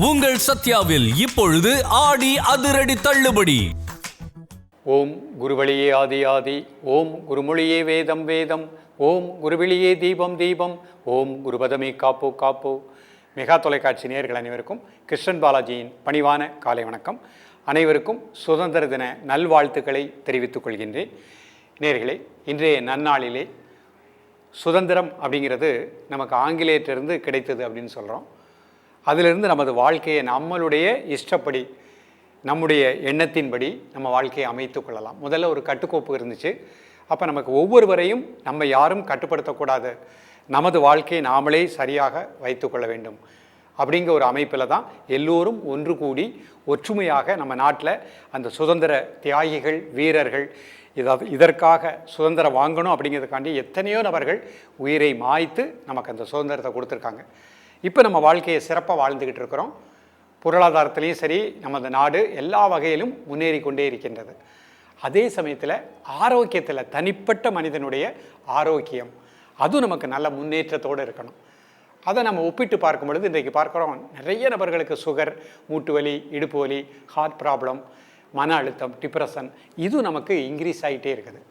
உங்கள் சத்யாவில் இப்பொழுது ஆடி அதிரடி தள்ளுபடி. ஓம் குருவழியே ஆதி ஆதி, ஓம் குருமொழியே வேதம் வேதம், ஓம் குருவெளியே தீபம் தீபம், ஓம் குருபதமே காப்போ காப்போ. மெகா தொலைக்காட்சி நேயர்கள் அனைவருக்கும் கிருஷ்ணன் பாலாஜியின் பணிவான காலை வணக்கம். அனைவருக்கும் சுதந்திர தின நல்வாழ்த்துக்களை தெரிவித்துக் கொள்கின்றேன். நேயர்களே, இன்றைய நன்னாளிலே சுதந்திரம் அப்படிங்கிறது நமக்கு ஆங்கிலேயத்திலிருந்து கிடைத்தது அப்படின்னு சொல்கிறோம். அதிலிருந்து நமது வாழ்க்கையை நம்மளுடைய இஷ்டப்படி, நம்முடைய எண்ணத்தின்படி நம்ம வாழ்க்கையை அமைத்து கொள்ளலாம். முதல்ல ஒரு கட்டுக்கோப்பு இருந்துச்சு. அப்போ நமக்கு ஒவ்வொருவரையும் நம்ம யாரும் கட்டுப்படுத்தக்கூடாது, நமது வாழ்க்கையை நாமளே சரியாக வைத்து கொள்ள வேண்டும் அப்படிங்கிற ஒரு அமைப்பில் தான் எல்லோரும் ஒன்று கூடி ஒற்றுமையாக நம்ம நாட்டில் அந்த சுதந்திர தியாகிகள், வீரர்கள், இதற்காக சுதந்திரம் வாங்கணும் அப்படிங்கிறதுக்காண்டி எத்தனையோ நபர்கள் உயிரை மாய்த்து நமக்கு அந்த சுதந்திரத்தை கொடுத்துருக்காங்க. இப்போ நம்ம வாழ்க்கையை சிறப்பாக வாழ்ந்துக்கிட்டு இருக்கிறோம். பொருளாதாரத்துலேயும் சரி, நமது நாடு எல்லா வகையிலும் முன்னேறி கொண்டே இருக்கின்றது. அதே சமயத்தில் ஆரோக்கியத்தில், தனிப்பட்ட மனிதனுடைய ஆரோக்கியம் அதுவும் நமக்கு நல்ல முன்னேற்றத்தோடு இருக்கணும். அதை நம்ம ஒப்பிட்டு பார்க்கும் பொழுது இன்றைக்கு பார்க்குறோம், நிறைய நபர்களுக்கு சுகர், மூட்டு வலி, இடுப்பு வலி, ஹார்ட் ப்ராப்ளம், மன அழுத்தம், டிப்ரெஷன் இது நமக்கு இன்க்ரீஸ் ஆகிட்டே இருக்குது.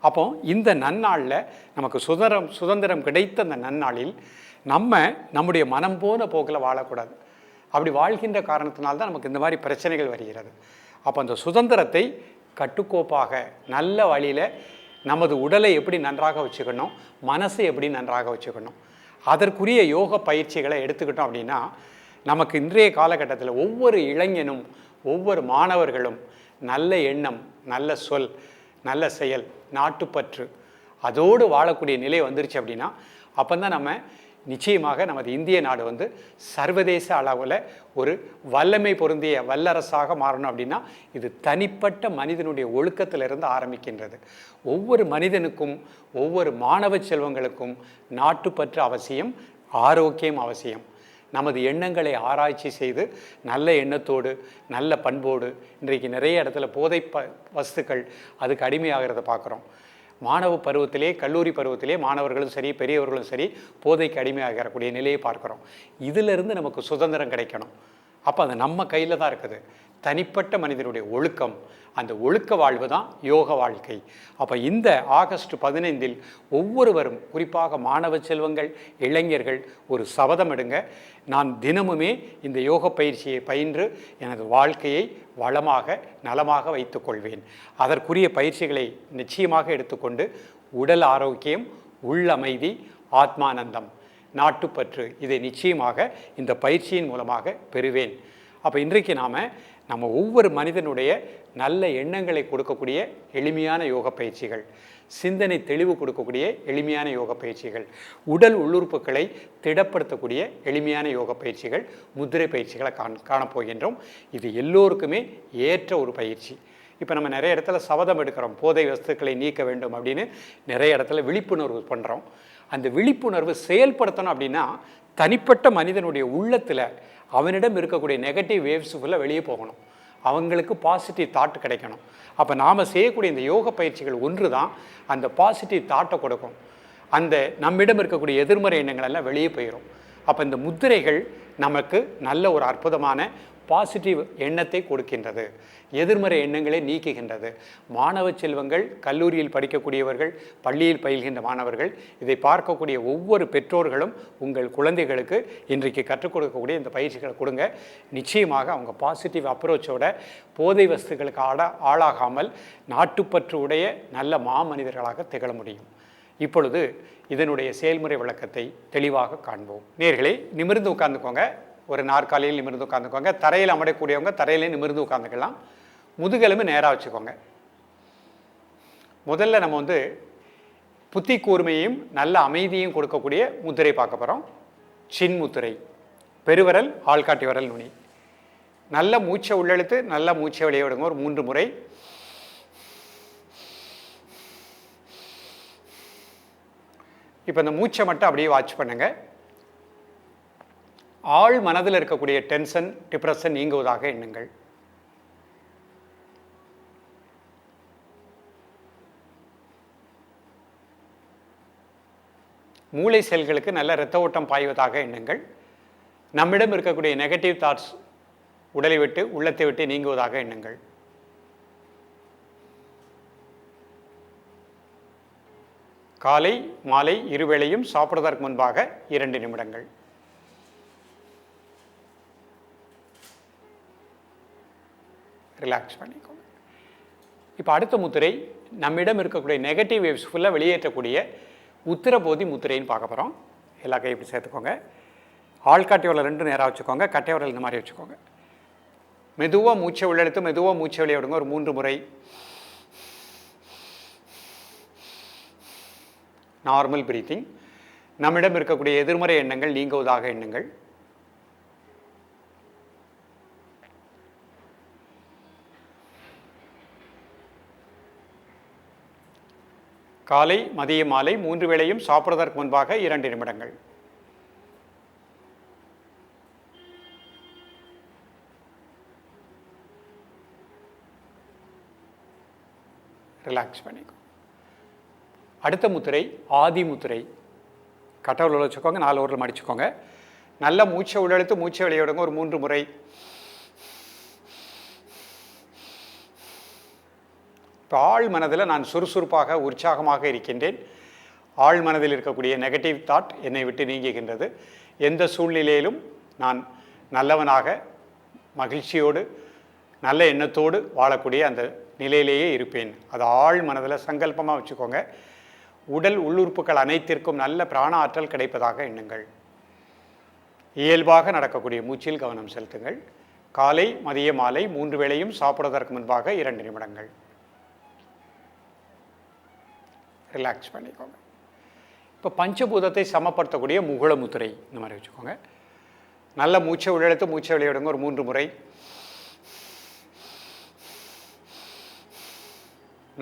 அப்போ இந்த நன்னாளில் நமக்கு சுதந்திரம் கிடைத்த அந்த நன்னாளில் நம்முடைய மனம் போன போக்கில் வாழக்கூடாது. அப்படி வாழ்கின்ற காரணத்தினால்தான் நமக்கு இந்த மாதிரி பிரச்சனைகள் வருகிறது. அப்போ அந்த சுதந்திரத்தை கட்டுக்கோப்பாக நல்ல வழியில் நமது உடலை எப்படி நன்றாக வச்சுக்கணும், மனசை எப்படி நன்றாக வச்சுக்கணும், அதற்குரிய யோக பயிற்சிகளை எடுத்துக்கிட்டோம் அப்படின்னா நமக்கு இன்றைய காலகட்டத்தில் ஒவ்வொரு இளைஞனும், ஒவ்வொரு மாணவர்களும் நல்ல எண்ணம், நல்ல சொல், நல்ல செயல், நாட்டுப்பற்று அதோடு வாழக்கூடிய நிலை வந்துருச்சு அப்படின்னா அப்போ தான் நம்ம நிச்சயமாக நமது இந்திய நாடு சர்வதேச அளவில் ஒரு வல்லமை பொருந்திய வல்லரசாக மாறணும். அப்படின்னா இது தனிப்பட்ட மனிதனுடைய ஒழுக்கத்திலிருந்து ஆரம்பிக்கின்றது. ஒவ்வொரு மனிதனுக்கும், ஒவ்வொரு மாணவ செல்வங்களுக்கும் நாட்டுப்பற்று அவசியம், ஆரோக்கியம் அவசியம். நமது எண்ணங்களை ஆராய்ச்சி செய்து நல்ல எண்ணத்தோடு, நல்ல பண்போடு, இன்றைக்கு நிறைய இடத்துல போதை வஸ்துக்கள் அதுக்கு அடிமையாகிறத பார்க்குறோம். மாணவ பருவத்திலே, கல்லூரி பருவத்திலே மாணவர்களும் சரி, பெரியவர்களும் சரி போதைக்கு அடிமையாகக்கூடிய நிலையை பார்க்குறோம். இதிலிருந்து நமக்கு சுதந்திரம் கிடைக்கணும். அப்போ அது நம்ம கையில் தான் இருக்குது. தனிப்பட்ட மனிதனுடைய ஒழுக்கம், அந்த ஒழுக்க வாழ்வு தான் யோக வாழ்க்கை. அப்போ இந்த ஆகஸ்ட் 15 ஒவ்வொருவரும், குறிப்பாக மாணவ செல்வங்கள், இளைஞர்கள் ஒரு சபதம் எடுங்க, நான் தினமுமே இந்த யோக பயிற்சியை பயின்று எனது வாழ்க்கையை வளமாக நலமாக வைத்துக்கொள்வேன். அதற்குரிய பயிற்சிகளை நிச்சயமாக எடுத்துக்கொண்டு உடல் ஆரோக்கியம், உள்ளமைதி, ஆத்மானந்தம், நாட்டுப்பற்று இதை நிச்சயமாக இந்த பயிற்சியின் மூலமாக பெறுவேன். அப்போ இன்றைக்கு நம்ம ஒவ்வொரு மனிதனுடைய நல்ல எண்ணங்களை கொடுக்கக்கூடிய எளிமையான யோக பயிற்சிகள், சிந்தனை தெளிவு கொடுக்கக்கூடிய எளிமையான யோக பயிற்சிகள், உடல் உள்ளுறுப்புகளை திடப்படுத்தக்கூடிய எளிமையான யோக பயிற்சிகள், முத்திரை பயிற்சிகளை காணப்போகின்றோம். இது எல்லோருக்குமே ஏற்ற ஒரு பயிற்சி. இப்போ நம்ம நிறைய இடத்துல சபதம் எடுக்கிறோம், போதை வஸ்துக்களை நீக்க வேண்டும் அப்படின்னு நிறைய இடத்துல விழிப்புணர்வு பண்ணுறோம். அந்த விழிப்புணர்வு செயல்படுத்தணும் அப்படின்னா தனிப்பட்ட மனிதனுடைய உள்ளத்தில் அவனிடம் இருக்கக்கூடிய நெகட்டிவ் வேவ்ஸ் ஃபுல்லாக வெளியே போகணும், அவங்களுக்கு பாசிட்டிவ் தாட் கிடைக்கணும். அப்போ நாம் செய்யக்கூடிய இந்த யோக பயிற்சிகள் ஒன்று தான் அந்த பாசிட்டிவ் தாட்டை கொடுக்கும். அந்த நம்மிடம் இருக்கக்கூடிய எதிர்மறை எண்ணங்கள் எல்லாம் வெளியே போயிடும். அப்போ இந்த முத்திரைகள் நமக்கு நல்ல ஒரு அற்புதமான பாசிட்டிவ் எண்ணத்தை கொடுக்கின்றது, எதிர்மறை எண்ணங்களை நீக்குகின்றது. மாணவ செல்வங்கள், கல்லூரியில் படிக்கக்கூடியவர்கள், பள்ளியில் பயில்கின்ற மாணவர்கள், இதை பார்க்கக்கூடிய ஒவ்வொரு பெற்றோர்களும் உங்கள் குழந்தைகளுக்கு இன்றைக்கு கற்றுக் கொடுக்கக்கூடிய இந்த பயிற்சிகளை கொடுங்க. நிச்சயமாக அவங்க பாசிட்டிவ் அப்ரோச்சோட போதை வஸ்துக்களுக்கு ஆளாகாமல் நாட்டுப்பற்று உடைய நல்ல மாமனிதர்களாக திகழ முடியும். இப்பொழுது இதனுடைய செயல்முறை விளக்கத்தை தெளிவாக காண்போம். நேயர்களே, நிமிர்ந்து உட்கார்ந்துக்கோங்க. ஒரு நாற்காலியில் நிமிர்ந்து உட்காந்துக்கோங்க. தரையில் அமரக்கூடியவங்க தரையிலே நிமிர்ந்து உட்காந்துக்கலாம். முதுகெலும்பு நேராக வச்சுக்கோங்க. முதல்ல நம்ம புத்தி கூர்மையும் நல்ல அமைதியும் கொடுக்கக்கூடிய முத்திரை பார்க்க போகிறோம். சின் முத்திரை, பெருவிரல், ஆள்காட்டி விரல் நுனி. நல்ல மூச்சை உள்ளெழுத்து, நல்ல மூச்சை வெளியே விடுங்க ஒரு 3 முறை. இப்போ இந்த மூச்சை மட்டும் அப்படியே வாட்ச் பண்ணுங்க. ஆள் மனதில் இருக்கக்கூடிய டென்ஷன், டிப்ரெஷன் நீங்குவதாக எண்ணுங்கள். மூளை செல்களுக்கு நல்ல இரத்த ஓட்டம் பாய்வதாக எண்ணுங்கள். நம்மிடம் இருக்கக்கூடிய நெகட்டிவ் தாட்ஸ் உடலை விட்டு உள்ளத்தை விட்டு நீங்குவதாக எண்ணுங்கள். காலை மாலை இருவேளையும் சாப்பிடுவதற்கு முன்பாக 2 நிமிடங்கள். ரிலாக்ஸ் பண்ணிக்கோங்க. இப்போ அடுத்த முத்திரை நம்மிடம் இருக்கக்கூடிய நெகட்டிவ் வேவ்ஸ் ஃபுல்லாக வெளியேற்றக்கூடிய உத்திரபோதி முத்திரைன்னு பார்க்க போகிறோம். எல்லா கையும் இப்படி சேர்த்துக்கோங்க. ஆள்காட்டி விரல் 2 நேராக வச்சுக்கோங்க. கட்டை விரல் இந்த மாதிரி வச்சுக்கோங்க. மெதுவாக மூச்சை உள்ளெடுத்து மெதுவாக மூச்சை வெளியே விடுங்க. ஒரு 3 முறை. Normal breathing. நம்மிடம் இருக்கக்கூடிய எதிர்மறை எண்ணங்கள் நீங்குவதாக எண்ணுங்கள். காலை மதிய மாலை 3 வேளையும் சாப்பிடுவதற்கு முன்பாக 2 நிமிடங்கள். ரிலாக்ஸ் பண்ணிக்கோ. அடுத்த முத்திரை ஆதி முத்திரை. கட்டவில் வச்சுக்கோங்க. 4 ஊரில் மடிச்சுக்கோங்க. நல்ல மூச்சை உள்ளெழுத்து மூச்சை வெளியே விடுங்க. ஒரு 3 முறை. இப்போ ஆழ் மனதில் நான் சுறுசுறுப்பாக உற்சாகமாக இருக்கின்றேன். ஆழ் மனதில் இருக்கக்கூடிய நெகட்டிவ் தாட் என்னை விட்டு நீங்குகின்றது. எந்த சூழ்நிலையிலும் நான் நல்லவனாக மகிழ்ச்சியோடு நல்ல எண்ணத்தோடு வாழக்கூடிய அந்த நிலையிலேயே இருப்பேன். அது ஆழ் மனதில் சங்கல்பமாக வச்சுக்கோங்க. உடல் உள்ளுறுப்புகள் அனைத்திற்கும் நல்ல பிராண ஆற்றல் கிடைப்பதாக எண்ணுங்கள். இயல்பாக நடக்கக்கூடிய மூச்சில் கவனம் செலுத்துங்கள். காலை மதிய மாலை 3 வேளையும் சாப்பிடுவதற்கு முன்பாக 2 நிமிடங்கள். ரிலாக்ஸ் பண்ணிக்கோங்க. இப்போ பஞ்சபூதத்தை சமப்படுத்தக்கூடிய முகுள முத்திரை இந்த மாதிரி வச்சுக்கோங்க. நல்ல மூச்சை உள்ளெடுத்து மூச்சை வெளியே விடுங்க. ஒரு 3 முறை.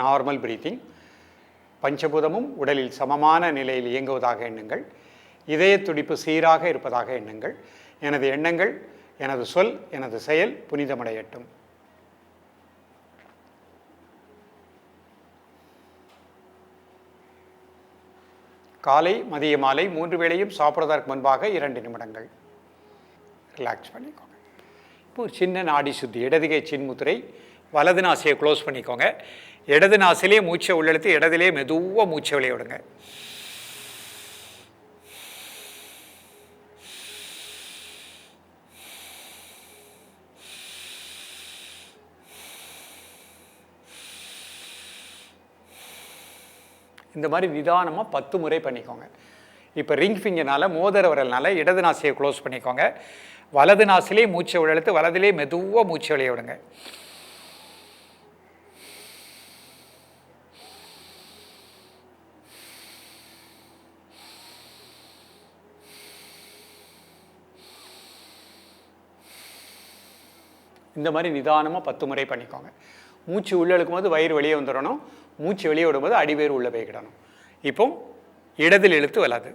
Normal breathing. பஞ்சபூதமும் உடலில் சமமான நிலையில் இயங்குவதாக எண்ணுங்கள். இதய துடிப்பு சீராக இருப்பதாக எண்ணுங்கள். எனது எண்ணங்கள், எனது சொல், எனது செயல் புனிதமடையட்டும். காலை மதிய மாலை 3 வேளையும் சாப்பிடுவதற்கு முன்பாக 2 நிமிடங்கள். ரிலாக்ஸ் பண்ணிக்கோங்க. இப்போ ஒரு சின்ன நாடி சுத்தி. இடதுகை சின்முத்திரை. வலது நாசியை க்ளோஸ் பண்ணிக்கோங்க. இடது நாசிலே மூச்சை உள்ளெடுத்து இடதிலே மெதுவாக மூச்சை வெளியே விடுங்க. இந்த மாதிரி நிதானமாக 10 முறை பண்ணிக்கோங்க. இப்போ ரிங் ஃபிங்கர்னால மோதிர விரல்னால இடது நாசியை க்ளோஸ் பண்ணிக்கோங்க. வலது நாசிலே மூச்சை உள்ளெடுத்து வலதிலே மெதுவாக மூச்சை வெளியே விடுங்க. இந்த மாதிரி நிதானமாக 10 முறை பண்ணிக்கோங்க. மூச்சு உள்ளே இழுக்கும் போது வயிறு வெளியே வந்துடணும். மூச்சு வெளியே விடும்போது அடிவேறு உள்ளே போய்க்கிடணும். இப்போ இடதில் இழுத்து வலது.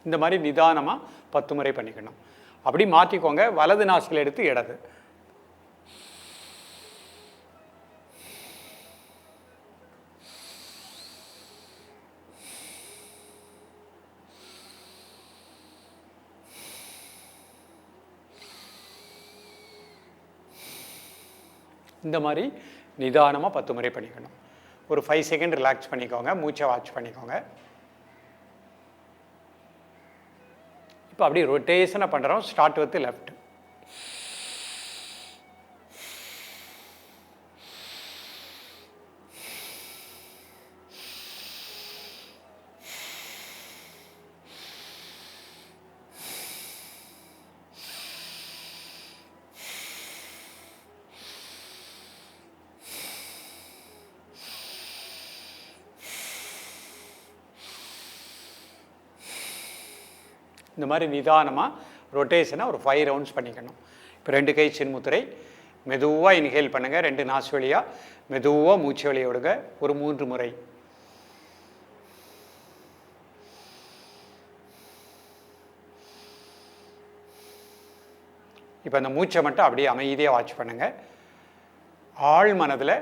இந்த மாதிரி நிதானமாக 10 முறை பண்ணிக்கணும். அப்படி மாற்றிக்கோங்க. வலது நாசில் எடுத்து இடது. இந்த மாதிரி நிதானமாக 10 முறை பண்ணிக்கணும். ஒரு 5 செகண்ட் ரிலாக்ஸ் பண்ணிக்கோங்க. மூச்சை வாட்ச் பண்ணிக்கோங்க. இப்போ அப்படியே ரொட்டேஷனை பண்ணுறோம். Start with left. இந்த மாதிரி நிதானமாக ரொட்டேஷனை ஒரு 5 ரவுண்ட்ஸ் பண்ணிக்கணும். இப்போ 2 கை சின்முத்திரை. மெதுவாக இன்ஹேல் பண்ணுங்கள். 2 நாசு வழியாக மெதுவாக மூச்சு வெளியே விடுங்க. ஒரு 3 முறை. இப்போ அந்த மூச்சை மட்டும் அப்படியே அமைதியாக வாட்ச் பண்ணுங்கள். ஆழ் மனதில்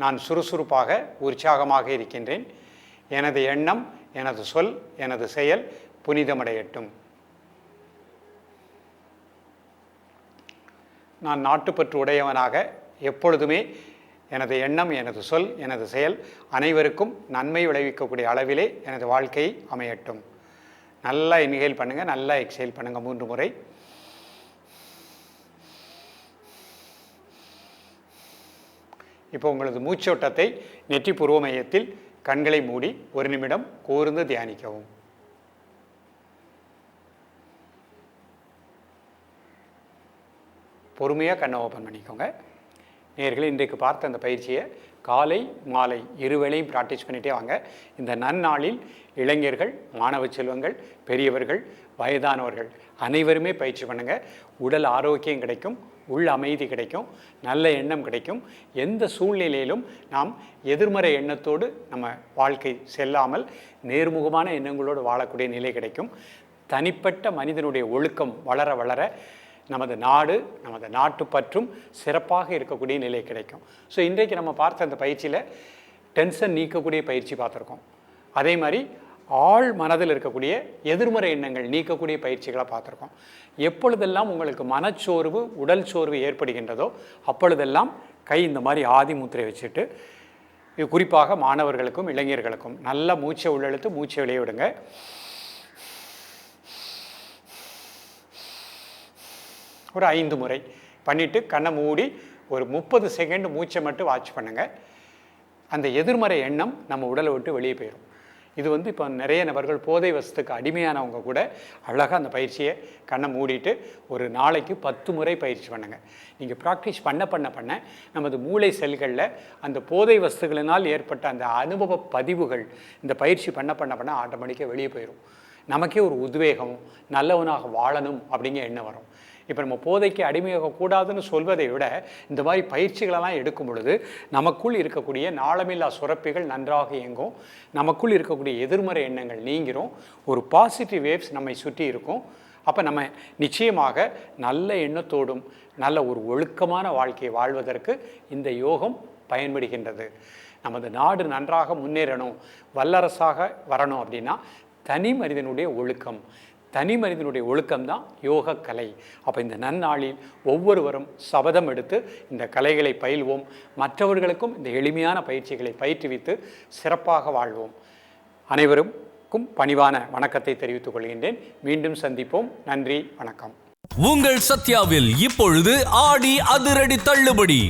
நான் சுறுசுறுப்பாக உற்சாகமாக இருக்கின்றேன். எனது எண்ணம், எனது சொல், எனது செயல் புனிதமடையட்டும். நான் நாட்டுப்பற்று உடையவனாக எப்பொழுதுமே எனது எண்ணம், எனது சொல், எனது செயல் அனைவருக்கும் நன்மை விளைவிக்கக்கூடிய அளவிலே எனது வாழ்க்கை அமையட்டும். நல்லா இன்ஹேல் பண்ணுங்கள், நல்லா எக்ஸேல் பண்ணுங்கள் 3 முறை. இப்போ உங்களது மூச்சோட்டத்தை நெற்றி புருவ மையத்தில் கண்களை மூடி 1 நிமிடம் கூர்ந்து தியானிக்கவும். பொறுமையாக கண்ணை ஓப்பன் பண்ணிக்கோங்க. நேயர்களே, இன்றைக்கு பார்த்த அந்த பயிற்சியை காலை மாலை இருவேளையும் ப்ராக்டிஸ் பண்ணிகிட்டே வாங்க. இந்த நன்னாளில் இளைஞர்கள், மாணவ செல்வங்கள், பெரியவர்கள், வயதானவர்கள் அனைவருமே பயிற்சி பண்ணுங்கள். உடல் ஆரோக்கியம் கிடைக்கும், உள் அமைதி கிடைக்கும், நல்ல எண்ணம் கிடைக்கும். எந்த சூழ்நிலையிலும் நாம் எதிர்மறை எண்ணத்தோடு நம்ம வாழ்க்கை செல்லாமல் நேர்முகமான எண்ணங்களோடு வாழக்கூடிய நிலை கிடைக்கும். தனிப்பட்ட மனிதனுடைய ஒழுக்கம் வளர வளர நமது நாடு, நமது நாட்டுப்பற்றும் சிறப்பாக இருக்கக்கூடிய நிலை கிடைக்கும். ஸோ இன்றைக்கு நம்ம பார்த்த அந்த பயிற்சியில் டென்ஷன் நீக்கக்கூடிய பயிற்சி பார்த்துருக்கோம். அதே மாதிரி ஆழ் மனதில் இருக்கக்கூடிய எதிர்மறை எண்ணங்கள் நீக்கக்கூடிய பயிற்சிகளை பார்த்துருக்கோம். எப்பொழுதெல்லாம் உங்களுக்கு மனச்சோர்வு, உடல் சோர்வு ஏற்படுகின்றதோ அப்பொழுதெல்லாம் கை இந்த மாதிரி ஆதி முத்திரை வச்சுட்டு, இது குறிப்பாக மாணவர்களுக்கும் இளைஞர்களுக்கும் நல்லா மூச்சை உள்ளெழுத்து மூச்சை வெளியே விடுங்க. ஒரு 5 முறை பண்ணிவிட்டு கண்ணை மூடி ஒரு 30 செகண்ட் மூச்சை மட்டும் வாட்ச் பண்ணுங்கள். அந்த எதிர்மறை எண்ணம் நம்ம உடலை விட்டு வெளியே போயிடும். இது இப்போ நிறைய நபர்கள் போதை வசத்துக்கு அடிமையானவங்க கூட அழகாக அந்த பயிற்சியை கண்ணை மூடிட்டு ஒரு நாளைக்கு 10 முறை பயிற்சி பண்ணுங்கள். நீங்கள் ப்ராக்டிஸ் பண்ண நமது மூளை செல்களில் அந்த போதை வஸ்துகளினால் ஏற்பட்ட அந்த அனுபவ பதிவுகள் இந்த பயிற்சி பண்ண ஆட்டோமேட்டிக்காக வெளியே போயிடும். நமக்கே ஒரு உத்வேகம், நல்லவனாக வாழணும் அப்படிங்கிற எண்ணம் வரும். இப்போ நம்ம போதைக்கு அடிமையாகக்கூடாதுன்னு சொல்வதை விட இந்த மாதிரி பயிற்சிகளெல்லாம் எடுக்கும் பொழுது நமக்குள் இருக்கக்கூடிய நாளமில்லா சுரப்பிகள் நன்றாக இயங்கும், நமக்குள் இருக்கக்கூடிய எதிர்மறை எண்ணங்கள் நீங்கிரும், ஒரு பாசிட்டிவ் வேவ்ஸ் நம்மை சுற்றி இருக்கும். அப்போ நம்ம நிச்சயமாக நல்ல எண்ணத்தோடும் நல்ல ஒரு ஒழுக்கமான வாழ்க்கையை வாழ்வதற்கு இந்த யோகம் பயன்படுகின்றது. நமது நாடு நன்றாக முன்னேறணும், வல்லரசாக வரணும் அப்படின்னா தனி மனிதனுடைய ஒழுக்கம்தான் யோக கலை. அப்போ இந்த நன்னாளில் ஒவ்வொருவரும் சபதம் எடுத்து இந்த கலைகளை பயில்வோம், மற்றவர்களுக்கும் இந்த எளிமையான பயிற்சிகளை பயிற்றுவித்து சிறப்பாக வாழ்வோம். அனைவருக்கும் பணிவான வணக்கத்தை தெரிவித்துக் கொள்கின்றேன். மீண்டும் சந்திப்போம். நன்றி, வணக்கம். உங்கள் சத்யாவில் இப்பொழுது ஆடி அதிரடி தள்ளுபடி.